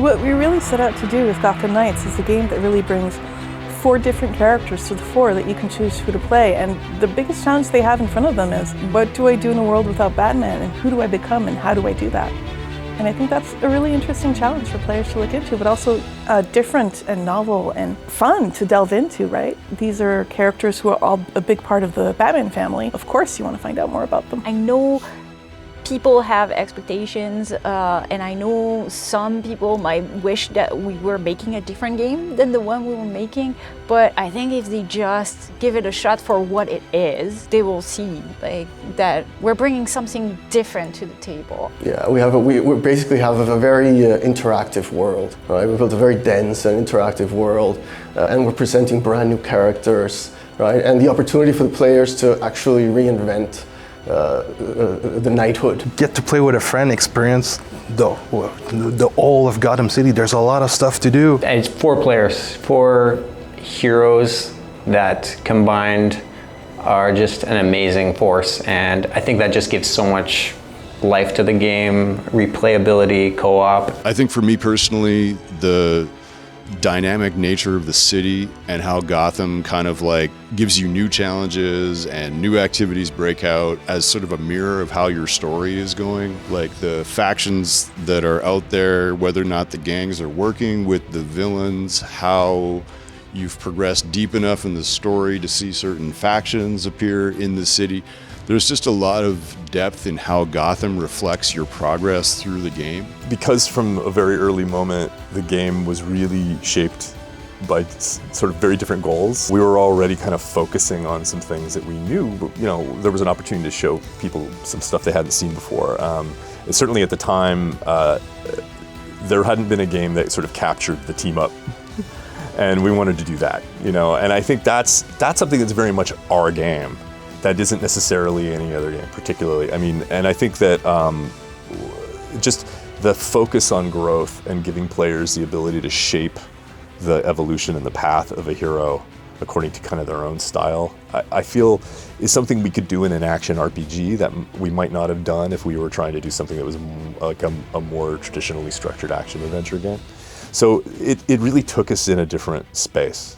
What we really set out to do with Gotham Knights is a game that really brings 4 different characters to the fore that you can choose who to play. And the biggest challenge they have in front of them is, what do I do in a world without Batman? And who do I become? And how do I do that? And I think that's a really interesting challenge for players to look into, but also different and novel and fun to delve into, right? These are characters who are all a big part of the Batman family. Of course you want to find out more about them. I know people have expectations, and I know some people might wish that we were making a different game than the one we were making, but I think if they just give it a shot for what it is, they will see that we're bringing something different to the table. Yeah, we basically have a very interactive world, right? We built a very dense and interactive world, and we're presenting brand new characters, right? And the opportunity for the players to actually reinvent the knighthood. Get to play with a friend, experience the whole of Gotham City. There's a lot of stuff to do. It's 4 players, 4 heroes that combined are just an amazing force, and I think that just gives so much life to the game, replayability, co-op. I think for me personally, the dynamic nature of the city and how Gotham kind of like gives you new challenges and new activities break out as sort of a mirror of how your story is going. Like the factions that are out there, whether or not the gangs are working with the villains, how you've progressed deep enough in the story to see certain factions appear in the city. There's just a lot of depth in how Gotham reflects your progress through the game. Because from a very early moment, the game was really shaped by sort of very different goals. We were already kind of focusing on some things that we knew, but, you know, there was an opportunity to show people some stuff they hadn't seen before. And certainly at the time, there hadn't been a game that sort of captured the team up. And we wanted to do that, you know, and I think that's something that's very much our game. That isn't necessarily any other game particularly. I mean, and I think that just the focus on growth and giving players the ability to shape the evolution and the path of a hero according to kind of their own style, I feel is something we could do in an action RPG that we might not have done if we were trying to do something that was like a more traditionally structured action adventure game. So it really took us in a different space.